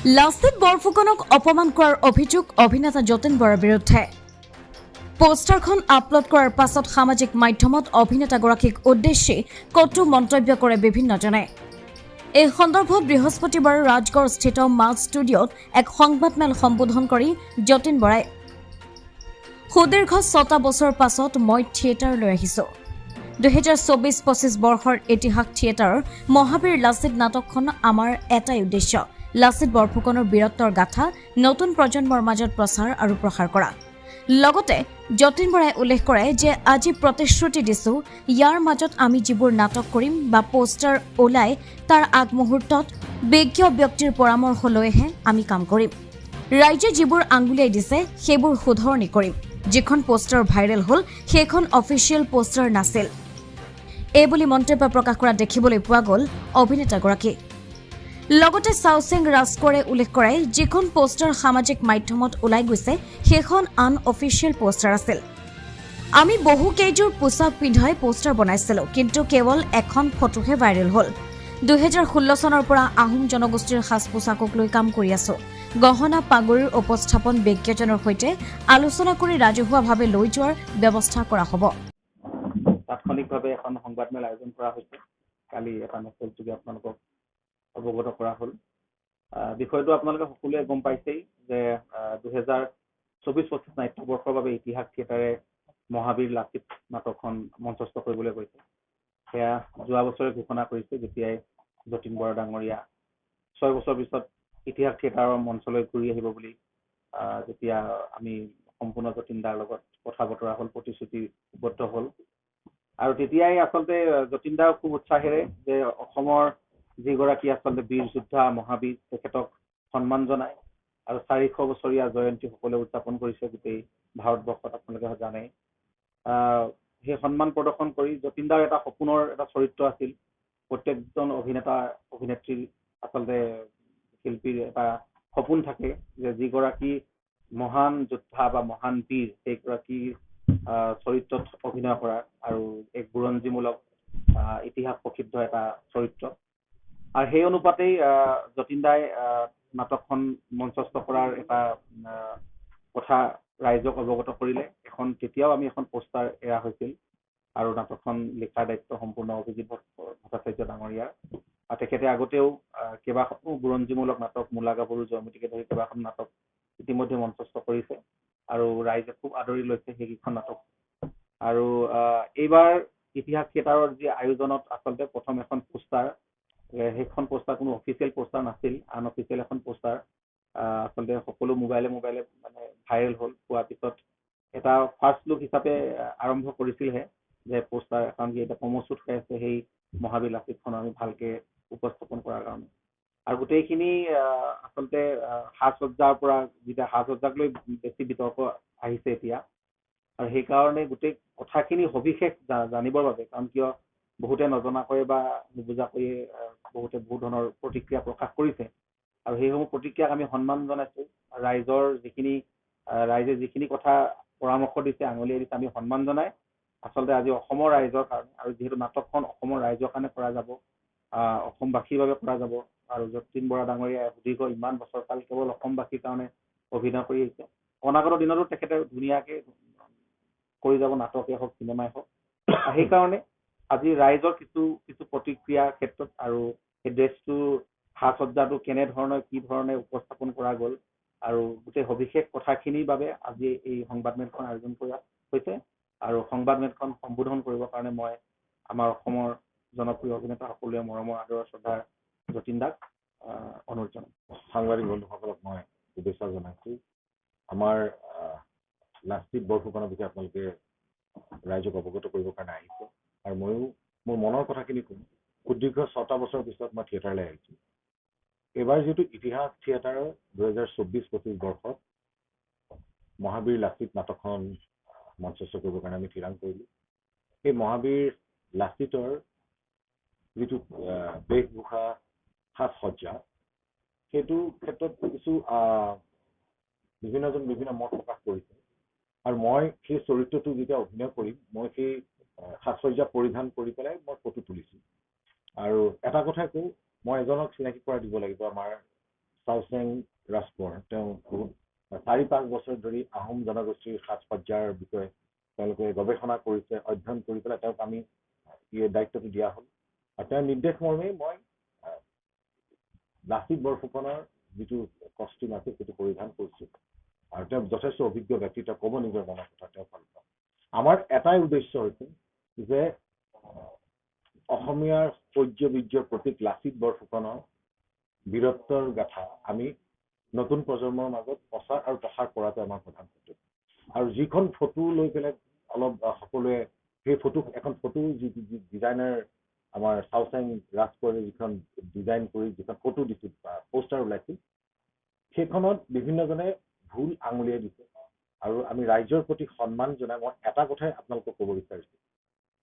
লাচিত বৰফুকনক অপমান কৰাৰ অভিযোগ অভিনেতা যতীন বৰাৰ বিৰুদ্ধে। পোষ্টাৰখন আপলোড কৰাৰ পাছত সামাজিক মাধ্যমত অভিনেতাগৰাকীক উদ্দেশ্যি কটু মন্তব্য কৰে বিভিন্নজনে। এই সন্দৰ্ভত বৃহস্পতিবাৰে ৰাজগড়স্থিত মাজ ষ্টুডিঅ'ত এক সংবাদমেল সম্বোধন কৰি যতীন বৰাই সুদীৰ্ঘ ৬টা বছৰৰ পাছত মই থিয়েটাৰলৈ আহিছোঁ। ২০২৪-২৫ বৰ্ষৰ ইতিহাস থিয়েটাৰৰ মহাবীৰ লাচিত নাটকখন আমাৰ এটাই উদ্দেশ্য, লাচিত বৰফুকনৰ বীৰত্বৰ গাথা নতুন প্ৰজন্মৰ মাজত প্ৰচাৰ আৰু প্ৰসাৰ কৰা। লগতে যতীন বৰাই উল্লেখ কৰে যে আজি প্ৰতিশ্ৰুতি দিছোঁ, ইয়াৰ মাজত আমি যিবোৰ নাটক কৰিম বা পোষ্টাৰ ওলাই তাৰ আগমুহূৰ্তত বিজ্ঞ ব্যক্তিৰ পৰামৰ্শ লৈহে আমি কাম কৰিম। ৰাইজে যিবোৰ আঙুলিয়াই দিছে সেইবোৰ শুধৰণি কৰিম। যিখন পোষ্টাৰ ভাইৰেল হ'ল সেইখন অফিচিয়েল পোষ্টাৰ নাছিল, এইবুলি মন্তব্য প্ৰকাশ কৰা দেখিবলৈ পোৱা গ'ল অভিনেতাগৰাকী। লগতে চাওচেং ৰাজকোঁৱৰে উল্লেখ কৰে, যিখন পোষ্টাৰ সামাজিক মাধ্যমত ওলাই গৈছে সেইখন আন অফিচিয়েল পোষ্টাৰ আছিল। আমি বহু কেইযোৰ পোছাক পিন্ধাই পোষ্টাৰ বনাইছিলোঁ, কিন্তু কেৱল এখন ফটোহে ভাইৰেল হ'ল। ২০১৬ চনৰ পৰা আহোম জনগোষ্ঠীৰ সাজ পোছাকক লৈ কাম কৰি আছোঁ। গহনা পাগুৰিৰ উপস্থাপন বিজ্ঞজনৰ সৈতে আলোচনা কৰি ৰাজহুৱাভাৱে লৈ যোৱাৰ ব্যৱস্থা কৰা হ'ব। তাৎক্ষণিকভাৱে এখন সংবাদমেল আয়োজন কৰা হৈছে। কালি এটা মেছেজ যোগে আপোনালোকক অৱগত কৰা হ'ল। বিষয়টো আপোনালোকে সকলোৱে গম পাইছেই যে ২০২৪-২৫ নাট্যবৰ্ষৰ বাবে ইতিহাস থিয়েটাৰে মহাবীৰ লাচিত নাটকখন মঞ্চস্থ কৰিবলৈ গৈছে। সেয়া যোৱা বছৰে ঘোষণা কৰিছে, যেতিয়াই যতীন বৰা ডাঙৰীয়া ৬ বছৰ পিছত ইতিহাস থিয়েটাৰৰ মঞ্চলৈ ঘূৰি আহিব বুলি যেতিয়া আমি সম্পূৰ্ণ যতীন দাৰ লগত কথা বতৰা হ'ল, প্ৰতিশ্ৰুতিবদ্ধ হ'ল। আৰু তেতিয়াই আচলতে যতীন দাও খুব উৎসাহেৰে যে অসমৰ যিগৰাকী আচলতে বীৰ যোদ্ধা মহাবীৰ, তেখেতক সন্মান জনায় আৰু ৪০০ বছৰীয়া জয়ন্তী সকলোৱে উদযাপন কৰিছে গোটেই ভাৰতবৰ্ষত, আপোনালোকে জানে। সেই সন্মান প্ৰদৰ্শন কৰি যতীন দাৰ এটা সপোনৰ এটা চৰিত্ৰ আছিল। প্ৰত্যেকজন অভিনেতা অভিনেত্ৰীৰ আচলতে শিল্পীৰ এটা সপোন থাকে যে যিগৰাকী মহান যোদ্ধা বা মহান বীৰ সেইগৰাকী চৰিত্ৰত অভিনয় কৰা আৰু এক বুৰঞ্জীমূলক ইতিহাস প্ৰসিদ্ধ এটা চৰিত্ৰ। আৰু সেই অনুপাতেই যতীন দাই নাটকখন মঞ্চস্থ কৰাৰ এটা কথা ৰাইজক অৱগত কৰিলে। তেতিয়াও আমি এখন পোষ্টাৰ এৰা হৈছিল আৰু নাটকখন লিখাৰ দায়িত্ব সম্পূৰ্ণ অভিজিত ভট্টাচাৰ্য ডাঙৰীয়াৰ। তেখেতে আগতেও কেইবাখনো বুৰঞ্জীমূলক নাটক, মূলা গাভৰু, জয়মতীকে ধৰি কেইবাখন নাটক ইতিমধ্যে মঞ্চস্থ কৰিছে আৰু ৰাইজে খুব আদৰি লৈছে সেইকেইখন নাটক। আৰু এইবাৰ ইতিহাস থিয়েটাৰৰ যি আয়োজনত আচলতে প্ৰথম এখন পোষ্টাৰ, সেইখন পোষ্টাৰ কোনো অফিচিয়েল পোষ্টাৰ নাছিল, আনঅফিচিয়েল এখন পোষ্টাৰ আচলতে সকলো মোবাইলে মানে ভাইৰেল হ'ল। হোৱাৰ পিছত এটা ফাৰ্ষ্ট লুক হিচাপে আৰম্ভ কৰিছিলহে যে পোষ্টাৰ এখন এতিয়া প্ৰমোচুট হৈ আছে সেই মহাবীৰ লাচিতখন আমি ভালকে উপস্থাপন কৰাৰ কাৰণে। আৰু গোটেইখিনি আচলতে সাজ সজ্জাৰ পৰা যেতিয়া সাজ সজ্জাক লৈ বেছি বিতৰ্ক আহিছে এতিয়া, আৰু সেইকাৰণে গোটেই কথাখিনি সবিশেষ জানিবৰ বাবে, কাৰণ কিয় বহুতে নজনাকৈ বা নুবুজাকৈয়ে বহুতে বহুত ধৰণৰ প্ৰতিক্ৰিয়া প্ৰকাশ কৰিছে আৰু সেইসমূহ প্ৰতিক্ৰিয়াক আমি সন্মান জনাইছোঁ। ৰাইজে যিখিনি কথা পৰামৰ্শ দিছে, আঙুলিয়াই দিছে, আমি সন্মান জনাই আচলতে আজি অসমৰ ৰাইজৰ কাৰণে, আৰু যিহেতু নাটকখন অসমৰ ৰাইজৰ কাৰণে কৰা যাব, অসমবাসীৰ বাবে কৰা যাব, আৰু যতীন বৰা ডাঙৰীয়াই সুদীৰ্ঘ ইমান বছৰ কাল কেৱল অসমবাসীৰ কাৰণে অভিনয় কৰি আহিছে। অনাগত দিনতো তেখেতে ধুনীয়াকৈ কৰি যাব, নাটকেই হওক চিনেমাই হওক। সেইকাৰণে আজি ৰাইজৰ কিছু প্ৰতিক্ৰিয়াৰ ক্ষেত্ৰত আৰু সেই ড্ৰেছটো সাজ সজ্জাটো কেনেধৰণে কি ধৰণে উপস্থাপন কৰা গ'ল আৰু গোটেই সবিশেষ কথাখিনিৰ বাবে আজি এই সংবাদমেলখন আয়োজন কৰা হৈছে। আৰু সংবাদমেলখন সম্বোধন কৰিবৰ কাৰণে মই আমাৰ অসমৰ জনপ্ৰিয় অভিনেতা সকলোৱে মৰমৰ আদৰৰ শ্ৰদ্ধাৰ যতীন দাক অনুৰোধ জনাম। সাংবাদিক বন্ধুসকলক মই শুভেচ্ছা জনাইছোঁ। আমাৰ লাচিত বৰফুকনৰ বিষয়ে আপোনালোকে ৰাইজক অৱগত কৰিবৰ কাৰণে আহিছে আৰু ময়ো মোৰ মনৰ কথাখিনি ক'ম। সুদীৰ্ঘ ৬টা বছৰৰ পিছত মই থিয়েটাৰলৈ আহিছোঁ। এইবাৰ যিহেতু ইতিহাস থিয়েটাৰৰ ২০২৪-২৫ বৰ্ষত মহাবীৰ লাচিত নাটকখন মঞ্চস্থ কৰিবৰ কাৰণে আমি থিৰাং কৰিলোঁ। সেই মহাবীৰ লাচিতৰ যিটো বেশভূষা, সাজ সজ্জা, সেইটো ক্ষেত্ৰত কিছু বিভিন্ন মত প্ৰকাশ কৰিছে আৰু মই সেই চৰিত্ৰটো যেতিয়া অভিনয় কৰিম, মই সেই সাজ সজ্জা পৰিধান কৰি পেলাই মই ফটো তুলিছোঁ। আৰু এটা কথা কওঁ, মই এজনক চিনাকি কৰাই দিব লাগিব আমাৰ চাওচেং ৰাজপৰ তেওঁ বহুত 4-5 বছৰ ধৰি আহোম জনগোষ্ঠীৰ সাজ সজ্জাৰ বিষয়ে তেওঁলোকে গৱেষণা কৰিছে, অধ্যয়ন কৰি পেলাই তেওঁক আমি এই দায়িত্বটো দিয়া হ'ল। আৰু তেওঁৰ নিৰ্দেশ মৰ্মে মই লাচিত বৰফুকনৰ যিটো কষ্টিউম আছে সেইটো পৰিধান কৰিছোঁ। আৰু তেওঁ যথেষ্ট অভিজ্ঞ ব্যক্তি, তেওঁ ক'ব নিজৰ মনৰ কথা, তেওঁ ভাল পাওঁ। আমাৰ এটাই উদ্দেশ্য হৈছে যে অসমীয়াৰ শৌৰ্য বীৰ্যৰ প্ৰতীক লাচিত বৰফুকনৰ বীৰত্বৰ গাথা আমি নতুন প্ৰজন্মৰ মাজত প্ৰচাৰ আৰু প্ৰসাৰ কৰাটো আমাৰ প্ৰধান কৰ্তব্য। আৰু যিখন ফটো লৈ পেলাই অলপ সকলোৱে সেই এখন ফটো যি ডিজাইনাৰ আমাৰ চাওচেং ৰাজপৰে যিখন ডিজাইন কৰি যিখন ফটো দিছিল বা পোষ্টাৰ ওলাইছিল, সেইখনত বিভিন্নজনে ভুল আঙুলিয়াই দিছে। আৰু আমি ৰাইজৰ প্ৰতি সন্মান জনাই মই এটা কথাই আপোনালোকক ক'ব বিচাৰিছোঁ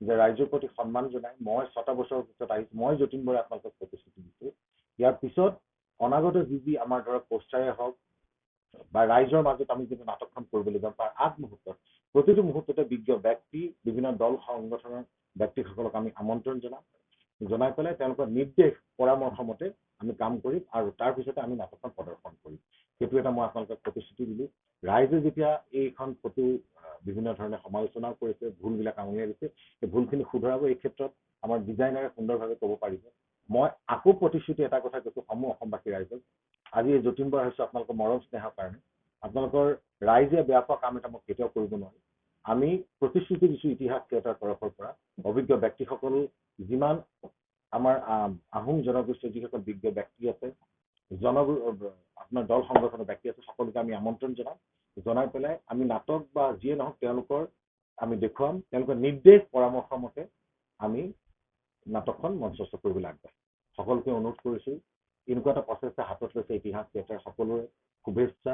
যে ৰাইজৰ প্ৰতি সন্মান জনাই মই 6টা বছৰৰ পিছত আহিছোঁ, মই যতীন বৰাই আপোনালোকক প্ৰতিশ্ৰুতি দিছোঁ। ইয়াৰ পিছত অনাগত যি আমাৰ ধৰক পোষ্টাৰে হওক বা ৰাইজৰ মাজত আমি যিটো নাটকখন কৰিবলৈ যাম তাৰ আগমুহূৰ্তত প্ৰতিটো মুহূৰ্ততে বিজ্ঞ ব্যক্তি, বিভিন্ন দল সংগঠনৰ ব্যক্তিসকলক আমি আমন্ত্ৰণ জনাই পেলাই তেওঁলোকৰ নিৰ্দেশ পৰামৰ্শ মতে আমি কাম কৰিম আৰু তাৰ পিছতে আমি নাটকখন প্ৰদৰ্শন কৰিম। সেইটো এটা মই আপোনালোকক প্ৰতিশ্ৰুতি দিলোঁ। ৰাইজে যেতিয়া এইখন ফটো বিভিন্ন ধৰণে সমালোচনাও কৰিছে, ভুলবিলাক আঙুলিয়াই দিছে, সেই ভুলখিনি শুধৰাব এই ক্ষেত্ৰত আমাৰ ডিজাইনাৰে সুন্দৰভাৱে ক'ব পাৰিব। মই আকৌ প্ৰতিশ্ৰুতি এটা কথা কৈছোঁ সমূহ অসমবাসী ৰাইজক, আজি এই যতীন বৰা হৈছোঁ আপোনালোকৰ মৰম স্নেহৰ কাৰণে। আপোনালোকৰ ৰাইজে বেয়া পোৱা কাম এটা মই কেতিয়াও কৰিব নোৱাৰিম। আমি প্ৰতিশ্ৰুতি দিছোঁ ইতিহাস থিয়েটাৰৰ তৰফৰ পৰা অভিজ্ঞ ব্যক্তিসকল, যিমান আমাৰ আহোম জনগোষ্ঠীৰ যিসকল বিজ্ঞ ব্যক্তি আছে, আপোনাৰ দল সংগঠনৰ ব্যক্তি আছে, সকলোকে আমি আমন্ত্ৰণ জনাই পেলাই আমি নাটক বা যিয়ে নহওক তেওঁলোকৰ আমি দেখুৱাম, তেওঁলোকৰ নিৰ্দেশ পৰামৰ্শ মতে আমি নাটকখন মঞ্চস্থ কৰিবলৈ আগবাঢ়িম। সকলোকে অনুৰোধ কৰিছোঁ, এনেকুৱা এটা প্ৰচেষ্টা হাতত লৈছে ইতিহাস থিয়েটাৰ, সকলোৰে শুভেচ্ছা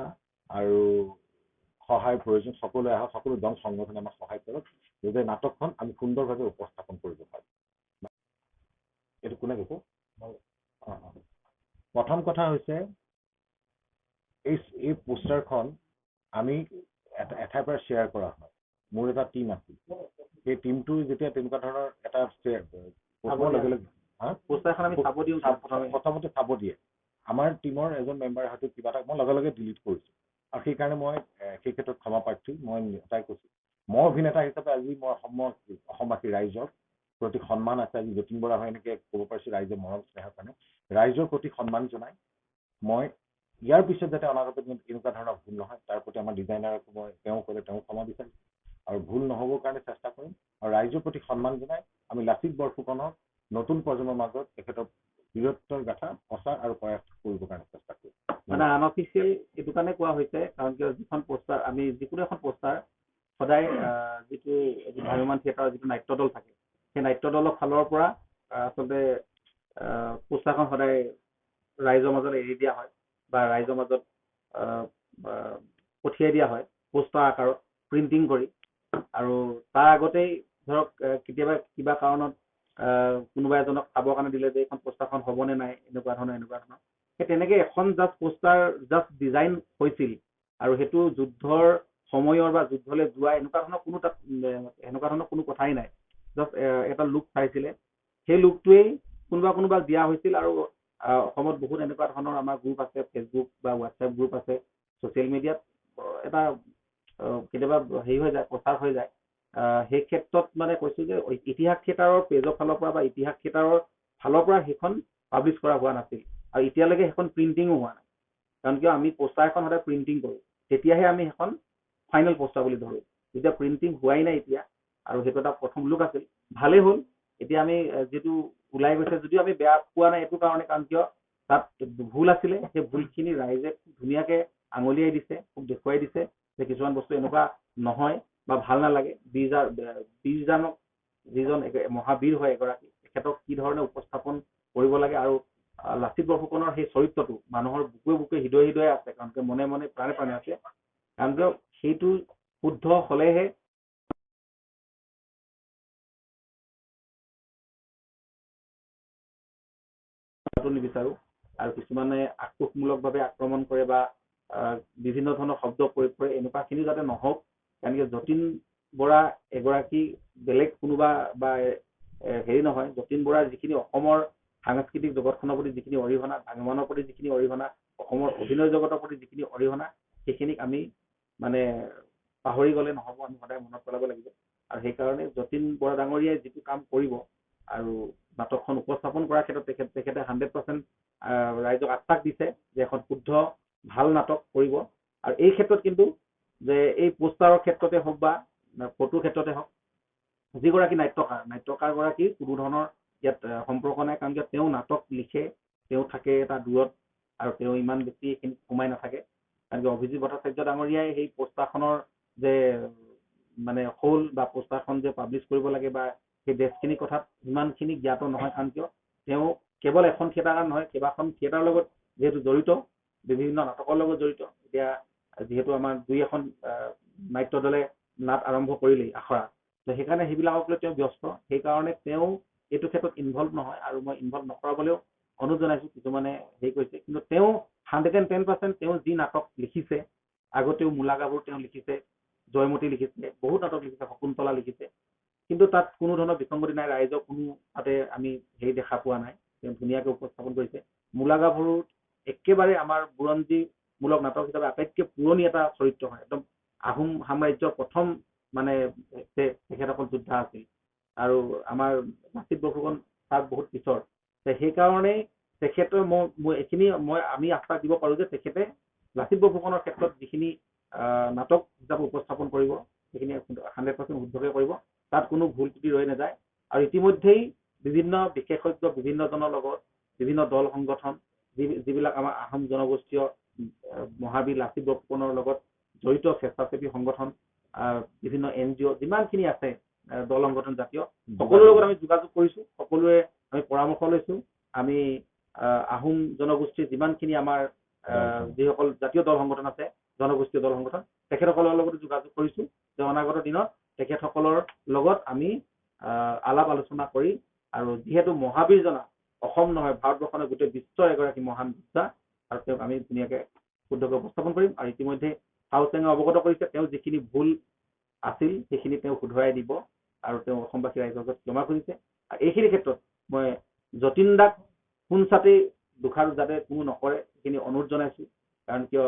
আৰু সহায়ৰ প্ৰয়োজন। সকলোৱে আহক, সকলো দল সংগঠনে আমাক সহায় কৰক যাতে নাটকখন আমি সুন্দৰভাৱে উপস্থাপন কৰিব পাৰোঁ। এইটো কোনে কৈছে? প্ৰথম কথা হৈছে এই পোষ্টাৰখন আমি এঠাইৰ পৰা শ্বেয়াৰ কৰা হয়। মোৰ এটা টীম আছিল, সেই টীমটো যেতিয়া তেনেকুৱা ধৰণৰ এটা লগে লগে পোষ্টাৰখন আমি চাব দিওঁ, প্ৰথমতে চাব দিয়ে। আমাৰ টীমৰ এজন মেম্বাৰে হয়তো কিবা এটা মই লগে লগে ডিলিট কৰিছোঁ আৰু সেইকাৰণে মই সেই ক্ষেত্ৰত ক্ষমা প্ৰাৰ্থী। মই এটাই কৈছোঁ, মই অভিনেতা হিচাপে আজি মই অসমবাসী ৰাইজৰ প্ৰতি সন্মান আছে। আজি যতীন বৰা হয় এনেকৈ ক'ব পাৰিছোঁ ৰাইজৰ মৰম স্নেহৰ কাৰণে। ৰাইজৰ প্ৰতি সন্মান জনাই মই ইয়াৰ পিছত যাতে অনাগত দিনত এনেকুৱা ধৰণৰ ভুল নহয় তাৰ প্ৰতি আমাৰ ডিজাইনাৰক মই তেওঁ ক্ষমা বিচাৰিছোঁ আৰু ভুল নহ'বৰ কাৰণে চেষ্টা কৰিম। আৰু ৰাইজৰ প্ৰতি সন্মান জনাই আমি লাচিত বৰফুকনক নতুন প্ৰজন্মৰ মাজত তেখেতৰ বীৰত্বৰ গাথা প্ৰচাৰ আৰু প্ৰয়াস কৰিবৰ কাৰণে চেষ্টা কৰিম। মানে আনঅফিচিয়েল এইটো কাৰণে কোৱা হৈছে কাৰণ কিয় যিখন পোষ্টাৰ আমি যিকোনো এখন পোষ্টাৰ সদায় যিটো ভ্ৰাম্যমাণ থিয়েটাৰৰ যিটো নাট্য দল থাকে, সেই নাট্য দলৰ ফালৰ পৰা আচলতে পোষ্টাৰখন সদায় ৰাইজৰ মাজত এৰি দিয়া হয় বা ৰাইজৰ মাজত পঠিয়াই দিয়া হয় পোষ্টাৰ আকাৰত প্ৰিণ্টিং কৰি। আৰু তাৰ আগতেই ধৰক কেতিয়াবা কিবা কাৰণত কোনোবা এজনক চাবৰ কাৰণে দিলে যে এইখন পোষ্টাৰখন হ'বনে নাই, এনেকুৱা ধৰণৰ সেই তেনেকৈ এখন জাষ্ট পোষ্টাৰ জাষ্ট ডিজাইন হৈছিল আৰু সেইটো যুদ্ধৰ সময়ৰ বা যুদ্ধলৈ যোৱা এনেকুৱা ধৰণৰ কোনো কথাই নাই। জাষ্ট এটা লুক চাইছিলে, সেই লুকটোৱেই কোনোবা দিয়া হৈছিল। আৰু অসমত বহুত এনেকুৱা ধৰণৰ আমাৰ গ্ৰুপ আছে, ফেচবুক বা হোৱাটছএপ গ্ৰুপ আছে, ছ'চিয়েল মিডিয়াত এটা কেতিয়াবা হেৰি হৈ যায়, প্ৰচাৰ হৈ যায়। সেই ক্ষেত্ৰত মানে কৈছোঁ যে ইতিহাস থিয়েটাৰৰ পেজৰ ফালৰ পৰা বা ইতিহাস থিয়েটাৰৰ ফালৰ পৰা সেইখন পাব্লিছ কৰা হোৱা নাছিল আৰু এতিয়ালৈকে সেইখন প্ৰিণ্টিঙো হোৱা নাই। কাৰণ কিয় আমি পোষ্টাৰ এখন সদায় প্ৰিণ্টিং কৰোঁ, তেতিয়াহে আমি সেইখন ফাইনেল পোষ্টাৰ বুলি ধৰোঁ। যেতিয়া প্ৰিণ্টিং হোৱাই নাই এতিয়া, আৰু সেইটো এটা প্ৰথম লুক আছিল, ভালেই হ'ল। এতিয়া আমি যিটো ওলাই গৈছে যদিও আমি বেয়া পোৱা নাই এইটো কাৰণে, কাৰণ কিয় তাত ভুল আছিলে, সেই ভুলখিনি ৰাইজে ধুনীয়াকৈ আঙুলিয়াই দিছে, খুব দেখুৱাই দিছে যে কিছুমান বস্তু এনেকুৱা নহয় বা ভাল নালাগে। বীৰজনক যিজন মহাবীৰ হয় এগৰাকী, তেখেতক কি ধৰণে উপস্থাপন কৰিব লাগে আৰু লাচিত বৰফুকনৰ সেই চৰিত্ৰটো মানুহৰ বুকুৱে বুকুৱে হৃদয়ে আছে, কাৰণ মনে মনে প্ৰাণে আছে। কাৰণ সেইটো শুদ্ধ হ'লেহে নিবিচাৰোঁ। আৰু কিছুমানে আক্ৰোশমূলকভাৱে আক্ৰমণ কৰে বা বিভিন্ন ধৰণৰ শব্দ প্ৰয়োগ কৰে, এনেকুৱাখিনি যাতে নহওক। কাৰণ যতীন বৰা এগৰাকী বেলেগ কোনোবা বা হেৰি নহয়। যতীন বৰাৰ যিখিনি অসমৰ সাংস্কৃতিক জগতখনৰ প্ৰতি যিখিনি অৰিহণা, ভ্ৰাম্যমাণৰ প্ৰতি যিখিনি অৰিহণা, অসমৰ অভিনয় জগতৰ প্ৰতি যিখিনি অৰিহণা সেইখিনিক আমি মানে পাহৰি গ'লে নহ'ব, আমি সদায় মনত পেলাব লাগিব। আৰু সেইকাৰণে যতীন বৰা ডাঙৰীয়াই যিটো কাম কৰিব আৰু নাটকখন উপস্থাপন কৰাৰ ক্ষেত্ৰত তেখেতে 100% ৰাইজক আশ্বাস দিছে যে এখন শুদ্ধ ভাল নাটক কৰিব। আৰু এই ক্ষেত্ৰত কিন্তু যে এই পোষ্টাৰৰ ক্ষেত্ৰতে হওক বা ফটোৰ ক্ষেত্ৰতে হওক যিগৰাকী নাট্যকাৰগৰাকীৰ কোনো ধৰণৰ ইয়াত সম্পৰ্ক নাই, কাৰণ কিয় তেওঁ নাটক লিখে, তেওঁ থাকে এটা দূৰত আৰু তেওঁ ইমান বেছি এইখিনিত সোমাই নাথাকে। কাৰণ কি অভিজিত ভট্টাচাৰ্য ডাঙৰীয়াই সেই পোষ্টাৰখনৰ যে মানে হ'ল বা পোষ্টাৰখন যে পাব্লিছ কৰিব লাগে বা সেই ডেটখিনিৰ কথাত ইমানখিনি জ্ঞাত নহয়, কাৰণ কিয় তেওঁ কেৱল এখন থিয়েটাৰ নহয়, কেইবাখন থিয়েটাৰৰ লগত যিহেতু জড়িত, বিভিন্ন নাটকৰ লগত জড়িত। এতিয়া যিহেতু আমাৰ 2-এখন নাট্য দলে নাট আৰম্ভ কৰিলেই আখৰা, তো সেইকাৰণে সেইবিলাকক লৈ তেওঁ ব্যস্ত, সেইকাৰণে তেওঁ এইটো ক্ষেত্ৰত ইনভলভ নহয়। আৰু মই ইনভলভ নকৰাবলৈও অনুৰোধ জনাইছোঁ, কিছুমানে হেৰি কৰিছে, কিন্তু তেওঁ 110% তেওঁ যি নাটক লিখিছে, আগতেও মূলা গাভৰু তেওঁ লিখিছে, জয়মতী লিখিছে, বহুত নাটক লিখিছে, শকুন্তলা লিখিছে, কিন্তু তাত কোনো ধৰণৰ বিসংগতি নাই, ৰাইজক কোনো তাতে আমি হেৰি দেখা পোৱা নাই, তেওঁ ধুনীয়াকৈ উপস্থাপন কৰিছে। মূলা গাভৰুত একেবাৰে আমাৰ বুৰঞ্জীমূলক নাটক হিচাপে আটাইতকৈ পুৰণি এটা চৰিত্ৰ হয়, একদম আহোম সাম্ৰাজ্যৰ প্ৰথম মানে তেখেতসকল যোদ্ধা আছিল, আৰু আমাৰ লাচিত বৰফুকন তাত বহুত পিছৰ। সেইকাৰণেই তেখেতৰ আমি আশ্বাস দিব পাৰোঁ যে তেখেতে লাচিত বৰফুকনৰ ক্ষেত্ৰত যিখিনি নাটক হিচাপে উপস্থাপন কৰিব সেইখিনি 100% শুদ্ধকৈ কৰিব, তাত কোনো ভুল ত্ৰুটি ৰৈ নাযায়। আৰু ইতিমধ্যেই বিভিন্ন বিশেষজ্ঞ বিভিন্নজনৰ লগত বিভিন্ন দল সংগঠন যিবিলাক আমাৰ আহোম জনগোষ্ঠীয় মহাবীৰ লাচিত বৰফুকনৰ লগত জড়িত স্বেচ্ছাসেৱী সংগঠন, বিভিন্ন NGO যিমানখিনি আছে দল সংগঠন জাতীয়, সকলোৰে লগত আমি যোগাযোগ কৰিছোঁ, সকলোৱে আমি পৰামৰ্শ লৈছোঁ। আমি আহোম জনগোষ্ঠীৰ যিমানখিনি আমাৰ যিসকল জাতীয় দল সংগঠন আছে, জনগোষ্ঠীয় দল সংগঠন, তেখেতসকলৰ লগত যোগাযোগ কৰিছোঁ যে অনাগত দিনত তেখেতসকলৰ লগত আমি আলাপ আলোচনা কৰি, আৰু যিহেতু মহাবীৰ জনা অসম নহয় ভাৰতবৰ্ষৰ গোটেই বিশ্বৰ এগৰাকী মহান যোদ্ধা, আৰু তেওঁক আমি ধুনীয়াকৈ শুদ্ধকৈ উপস্থাপন কৰিম। আৰু ইতিমধ্যে হাউচেঙে অৱগত কৰিছে তেওঁ যিখিনি ভুল আছিল সেইখিনি তেওঁ শুধৰাই দিব, আৰু তেওঁ অসমবাসী ৰাইজৰ আগত ক্ষমা খুজিছে। আৰু এইখিনি ক্ষেত্ৰত মই যতীন দাক সোঁচাতেই দুষাৰ যাতে কোনো নকৰে সেইখিনি অনুৰোধ জনাইছোঁ। কাৰণ কিয়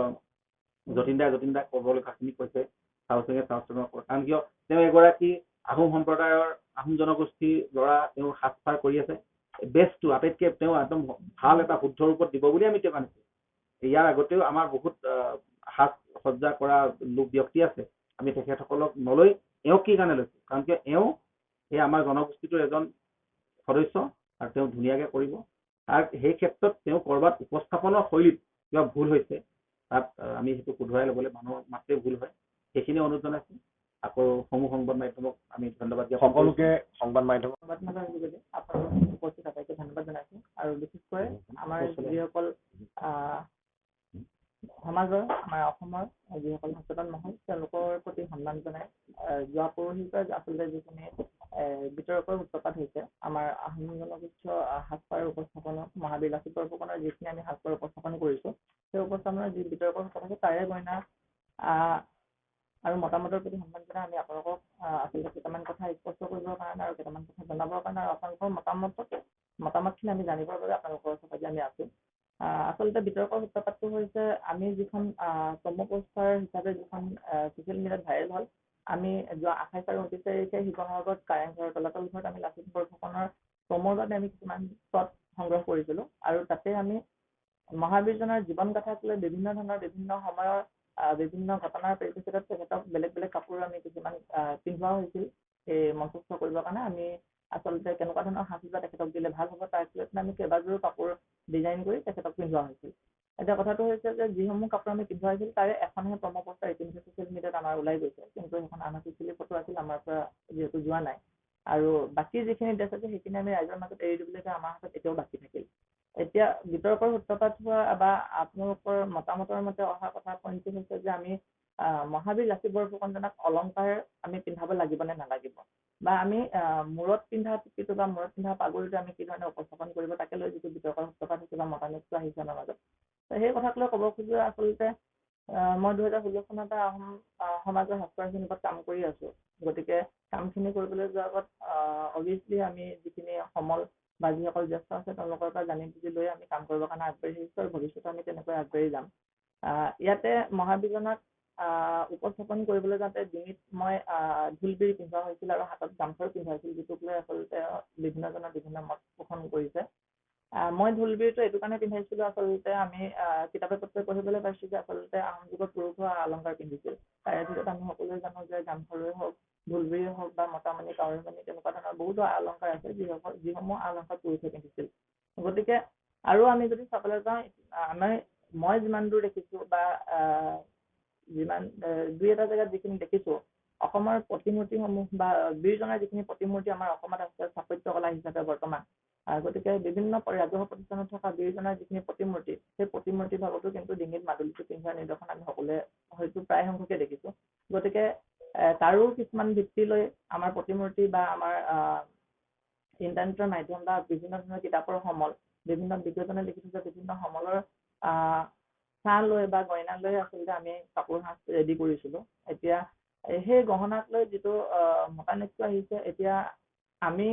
যতীন দাক ক'বলগীয়াখিনি কৈছে, হাউচেঙে কাৰণ কিয় তেওঁ এগৰাকী আহোম সম্প্ৰদায়ৰ আহোম জনগোষ্ঠীৰ ল'ৰা, তেওঁ সাজপাৰ কৰি আছে বেষ্টটো আটাইতকৈ তেওঁ একদম ভাল এটা শুদ্ধ ৰূপত দিব বুলি আমি তেওঁক আনিছোঁ। ইয়াৰ আগতেও আমাৰ বহুত সাজ সজ্জা কৰা ব্যক্তি আছে, আমি তেখেতসকলক নলৈ এওঁক কি কাৰণে লৈছোঁ, কাৰণ কিয় এওঁ সেই আমাৰ জনগোষ্ঠীটোৰ এজন সদস্য, আৰু তেওঁ ধুনীয়াকৈ কৰিব। আৰু সেই ক্ষেত্ৰত তেওঁ ক'ৰবাত উপস্থাপনৰ শৈলীত কিবা ভুল হৈছে, তাত আমি সেইটো শুধৰাই ল'বলৈ মানুহৰ মাত্ৰেই ভুল হয়, সেইখিনি অনুৰোধ জনাইছোঁ। আকৌ সমূহ সংবাদ মাধ্যমক আমি ধন্যবাদ জ্ঞাপন সকলোকে সংবাদ মাধ্যম যোগেদি আপোনালোক উপস্থিত আটাইকে ধন্যবাদ জনাইছোঁ। আৰু বিশেষকৈ আমাৰ যিসকল সমাজৰ আমাৰ অসমৰ যিসকল সচেতন মহল তেওঁলোকৰ প্ৰতি সন্মান জনাই যোৱা পৰহিৰ পৰা আচলতে যিখিনি বিতৰ্কৰ সূত্ৰপাত হৈছে আমাৰ আহোম জনগোষ্ঠীয় সাজপাৰ উপস্থাপনত মহাবীৰ লাচিত বৰফুকনৰ যিখিনি আমি সাজপাৰ উপস্থাপন কৰিছোঁ, সেই উপস্থাপনৰ যি বিতৰ্কৰ সূত্ৰপাত হৈছে তাৰে গইনা আৰু মতামতৰ প্ৰতি সন্মান জনাই আমি আপোনালোকক আচলতে কেইটামান কথা স্পষ্ট কৰিবৰ কাৰণে আৰু কেইটামান কথা জনাবৰ কাৰণে আৰু আপোনালোকৰ মতামতখিনি আমি জানিবৰ বাবে আপোনালোকৰ ওচৰত আমি আছোঁ। আচলতে বিতৰ্কৰ সূত্ৰপাতটো হৈছে আমি যিখন প্ৰম' পোষ্টাৰ হিচাপে যিখন ছ'চিয়েল মিডিয়াত ভাইৰেল হ'ল, আমি যোৱা 28 আৰু 29 তাৰিখে শিৱসাগৰত কাৰেংঘৰ তলাতল ঘৰত আমি লাচিত বৰফুকনৰ প্ৰম'ৰ বাবে আমি কিছুমান শ্বট সংগ্ৰহ কৰিছিলোঁ, আৰু তাতে আমি মহাবীৰজনৰ জীৱন গাথাক লৈ বিভিন্ন ধৰণৰ বিভিন্ন সময়ৰ বিভিন্ন ঘটনাৰ পৰিপ্ৰেক্ষিতত তেখেতক বেলেগ বেলেগ কাপোৰ আমি কিছুমান পিন্ধোৱা হৈছিল এই মঞ্চস্থ কৰিবৰ কাৰণে। আমি আচলতে কেনেকুৱা ধৰণৰ সাজ সজ্জা তেখেতক দিলে ভাল হ'ব তাৰ ক্ষেত্ৰত আমি কেইবাযোৰো কাপোৰ ডিজাইন কৰি তেখেতক পিন্ধোৱা হৈছিল। এতিয়া কথাটো হৈছে যে যিসমূহ কাপোৰ আমি পিন্ধোৱা হৈছিল তাৰে এখনহে প্ৰম' পোষ্টাৰ ইতিমধ্যে ছ'চিয়েল মিডিয়াত আমাৰ ওলাই গৈছে, কিন্তু সেইখন আনঅফিচিয়েলি ফটো আছিল, আমাৰ পৰা যিহেতু যোৱা নাই। আৰু বাকী যিখিনি ড্ৰেছ আছে সেইখিনি আমি ৰাইজৰ মাজত এৰি দিবলৈ আমাৰ হাতত এতিয়াও বাকী থাকিল। এতিয়া বিতৰ্কৰ সূত্ৰপাত হোৱা বা আপোনালোকৰ মতামতৰ মতে অহা কথা পইণ্টটো হৈছে যে আমি মহাবীৰ লাচিত বৰফুকনজনাক অলংকাৰ আমি পিন্ধাব লাগিব নে নালাগিব, বা আমি মূৰত পিন্ধা টুপিটো বা মূৰত পিন্ধা পাগুৰিটো আমি কি ধৰণে উপস্থাপন কৰিব, তাকে লৈ যিটো বিতৰ্কৰ সূত্ৰপাত হৈছে বা মতানৈক্য আহিছে আমাৰ মাজত। সেই কথাক লৈ ক'ব খোজো আচলতে মই 2016 চনৰ পৰা আহোম সমাজৰ সাজপাৰখিনিৰ ওপৰত কাম কৰি আছোঁ, গতিকে কামখিনি কৰিবলৈ যোৱাৰ আগত অভিয়াছলি আমি যিখিনি সমল বা যিসকল জ্যেষ্ঠ আছে তেওঁলোকৰ পৰা জানি বুজি লৈ আমি কাম কৰিবৰ কাৰণে আগবাঢ়ি আহিছোঁ আৰু ভৱিষ্যতে আমি তেনেকৈ আগবাঢ়ি যাম। ইয়াতে মহাবিজনক উপস্থাপন কৰিবলৈ যাওঁতে ডিঙিত মই ঢোলবিৰি পিন্ধোৱা হৈছিল আৰু হাতত গামখাৰু পিন্ধোৱা হৈছিল, যিটোক লৈ আচলতে বিভিন্নজনে বিভিন্ন মত পোষণ কৰিছে। মই ঢোলবিৰিটো এইটো কাৰণে পিন্ধাইছিলোঁ, আচলতে আমি কিতাপে পত্ৰই পঢ়িবলৈ পাইছোঁ যে আচলতে আহোম যুগত পুৰুষেও অলংকাৰ পিন্ধিছিল। তাৰে ভিতৰত আমি সকলোৱে জানো যে গামখাৰুৱে হওক, ঢোলবিৰিয়ে হওক বা মতামণি, কাৱৈমণি তেনেকুৱা ধৰণৰ বহুতো অলংকাৰ আছে যিসমূহ অলংকাৰ পুৰুষে পিন্ধিছিল। গতিকে আৰু আমি যদি চাবলৈ যাওঁ, মই যিমান দূৰ দেখিছোঁ বা যিমান দুই এটা জেগাত যিখিনি দেখিছোঁ, অসমৰ প্ৰতিমূৰ্তিসমূহ বা বীৰজনাৰ যিখিনি প্ৰতিমূৰ্তি আমাৰ অসমত আছে স্থাপত্য কলা হিচাপে বৰ্তমান, গতিকে বিভিন্ন ৰাজহুৱা প্ৰতিষ্ঠানত থকা বীৰজনাৰ যিখিনি প্ৰতিমূৰ্তি, সেই প্ৰতিমূৰ্তি ভাগতো কিন্তু ডিঙিত মাদুলিটো পিন্ধোৱাৰ নিদৰ্শন আমি সকলোৱে হয়তো প্ৰায় সংখ্যকে দেখিছোঁ। গতিকে তাৰো কিছুমান ভিত্তি লৈ আমাৰ প্ৰতিমূৰ্তি বা আমাৰ ইণ্টাৰনেটৰ মাধ্যম বা বিভিন্ন ধৰণৰ কিতাপৰ সমল, বিভিন্ন বিজ্ঞজনে লিখি থৈছে বিভিন্ন সমলৰ চাহ লৈ বা গইনা লৈ আচলতে আমি কাপোৰ সাজ ৰেডি কৰিছিলোঁ। এতিয়া সেই গহনাক লৈ যিটো মতানৈক্য আহিছে, এতিয়া আমি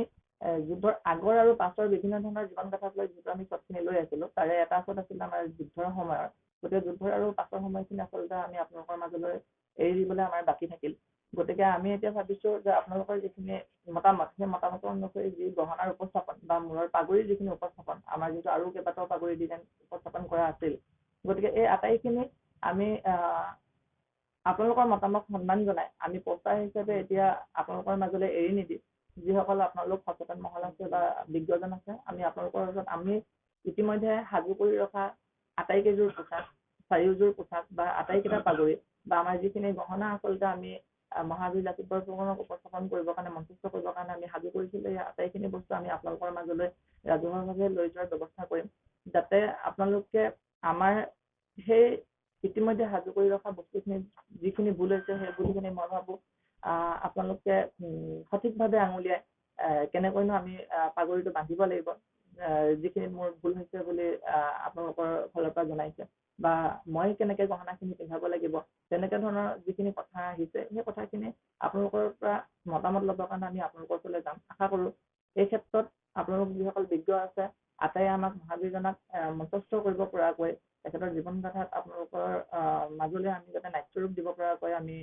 যুদ্ধৰ আগৰ আৰু পাছৰ বিভিন্ন ধৰণৰ জীৱন গাথাক লৈ যিটো আমি চবখিনি লৈ আছিলোঁ, তাৰে এটা চত আছিলে আমাৰ যুদ্ধৰ সময়ৰ। গতিকে যুদ্ধৰ আৰু পাছৰ সময়খিনি আচলতে আমি আপোনালোকৰ মাজলৈ এৰি দিবলৈ আমাৰ বাকী থাকিল। গতিকে আমি এতিয়া ভাবিছোঁ যে আপোনালোকৰ যিখিনি মতামত, সেই মতামতৰ অনুসৰি যি গহনাৰ উপস্থাপন বা মূৰৰ পাগুৰিৰ যিখিনি উপস্থাপন, আমাৰ যিটো আৰু কেইবাটাও পাগুৰি ডিজাইন উপস্থাপন কৰা আছিল, গতিকে এই আটাইখিনি আমি আপোনালোকৰ মতামত সন্মান জনাই আমি পোষ্টাৰ হিচাপে এতিয়া আপোনালোকৰ মাজলৈ এৰি নিদি, যিসকল আপোনালোক সচেতন মহল আছে বা বিজ্ঞজন আছে, আমি আপোনালোকৰ ওচৰত আমি ইতিমধ্যে সাজু কৰি ৰখা আটাইকেইযোৰ পোচাক, চাৰিওযোৰ পোচাক বা আটাইকেইটা পাগুৰি বা আমাৰ যিখিনি গহনা আচলতে আমি মহাবীৰ লাচিত বৰফুকনক উপস্থাপন কৰিবৰ কাৰণে, মঞ্চস্থ কৰিবৰ কাৰণে আমি সাজু কৰিছিলোঁ, এই আটাইখিনি বস্তু আমি আপোনালোকৰ মাজলৈ ৰাজহুৱাভাৱে লৈ যোৱাৰ ব্যৱস্থা কৰিম, যাতে আপোনালোকে আমাৰ সেই ইতিমধ্যে সাজু কৰি ৰখা বস্তুখিনি যিখিনি ভুল হৈছে, সেই ভুলখিনি মই ভাবোঁ আপোনালোকে সঠিকভাৱে আঙুলিয়াই কেনেকৈনো আমি পাগুৰিটো বান্ধিব লাগিব, যিখিনি মোৰ ভুল হৈছে বুলি আপোনালোকৰ ফালৰ পৰা জনাইছে, বা মই কেনেকৈ গহনাখিনি পিন্ধাব লাগিব, তেনেকৈ ধৰণৰ যিখিনি কথা আহিছে, সেই কথাখিনি আপোনালোকৰ পৰা মতামত ল'বৰ কাৰণে আমি আপোনালোকৰ ওচৰলৈ যাম। আশা কৰোঁ এই ক্ষেত্ৰত আপোনালোক যিসকল বিজ্ঞ আছে, আটাইয়ে আমাক মহাবীৰজনাক মঞ্চস্থ কৰিব পৰাকৈ, তেখেতৰ জীৱন গাথাত আপোনালোকৰ মাজলৈ আমি যাতে নাট্যৰূপ দিব পৰাকৈ আমি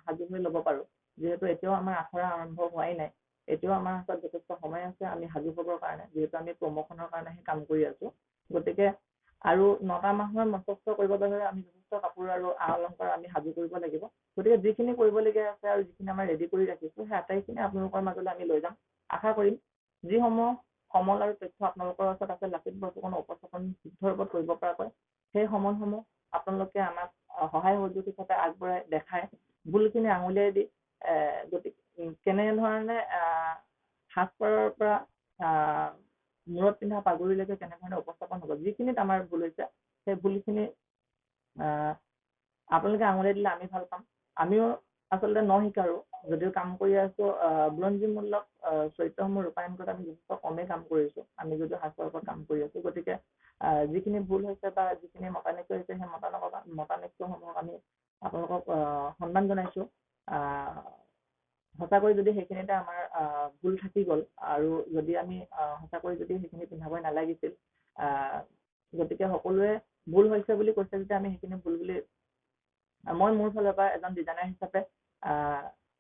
সাজু হৈ ল'ব পাৰোঁ। যিহেতু এতিয়াও আমাৰ আখৰা আৰম্ভ হোৱাই নাই, এতিয়াও আমাৰ হাতত যথেষ্ট সময় আছে আমি সাজু হ'বৰ কাৰণে, যিহেতু আমি প্ৰমোশ্যনৰ কাৰণেহে কাম কৰি আছোঁ। গতিকে আৰু 9টা মাহৰ মঞ্চস্থ কৰিবৰ বাবে আমি যথেষ্ট কাপোৰ আৰু অলংকাৰ আমি সাজু কৰিব লাগিব। গতিকে যিখিনি কৰিবলগীয়া আছে আৰু যিখিনি আমাৰ ৰেডি কৰি ৰাখিছোঁ, সেই আটাইখিনি আপোনালোকৰ মাজলৈ আমি লৈ যাম। আশা কৰিম যিসমূহ সমল আৰু তথ্য আপোনালোকৰ ওচৰত আছে লাচিত বৰফুকনৰ উপস্থাপন যুদ্ধৰ ওপৰত কৰিব পৰাকৈ, সেই সমলসমূহ আপোনালোকে আমাক সহায় সহযোগ হিচাপে আগবঢ়াই দেখাই ভুলখিনি আঙুলিয়াই দি গতিকে কেনেধৰণে সাজপাৰৰ পৰা মূৰত পিন্ধা পাগুৰিলৈকে কেনেধৰণে উপস্থাপন হ'ব, যিখিনিত আমাৰ ভুল হৈছে সেই ভুলখিনি আপোনালোকে আঙুলিয়াই দিলে আমি ভাল পাম। আমিও আচলতে শিকাৰো যদিও কাম কৰি আছোঁ, বুৰঞ্জীমূলক চৰিত্ৰসমূহ ৰূপায়ণ কৰাত আমি যথেষ্ট কমেই কাম কৰিছোঁ, আমি যদিও সাজপাৰৰ ওপৰত কাম কৰি আছোঁ। গতিকে যিখিনি ভুল হৈছে বা যিখিনি মতানৈক্য হৈছে, সেই মতানৈক্যসমূহক আমি আপোনালোকক সন্মান জনাইছোঁ। সঁচাকৈ যদি সেইখিনিতে আমাৰ ভুল থাকি গ'ল আৰু যদি আমি সঁচাকৈ যদি সেইখিনি পিন্ধাবই নালাগিছিল, গতিকে সকলোৱে ভুল হৈছে বুলি কৈছে যেতিয়া আমি সেইখিনি ভুল বুলি মই মোৰ ফালৰ পৰা এজন ডিজাইনাৰ হিচাপে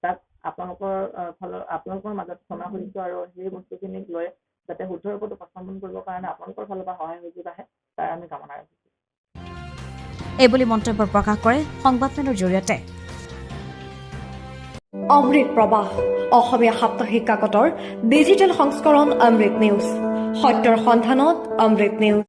তাক আপোনালোকৰ মাজত ক্ষমা কৰিছোঁ আৰু সেই বস্তুখিনিক লৈ যাতে শুদ্ধৰ ওপৰত উপস্থাপন কৰিবৰ কাৰণে আপোনালোকৰ ফালৰ পৰা সহায় সহযোগ আহে তাৰ আমি কামনা ৰাখিছোঁ। এইবুলি মন্তব্য প্ৰকাশ কৰে সংবাদমেলৰ জৰিয়তে। অমৃত প্ৰবাহ অসমীয়া সাপ্তাহিক কাকতৰ ডিজিটেল সংস্কৰণ অমৃত নিউজ, সত্যৰ সন্ধানত অমৃত নিউজ।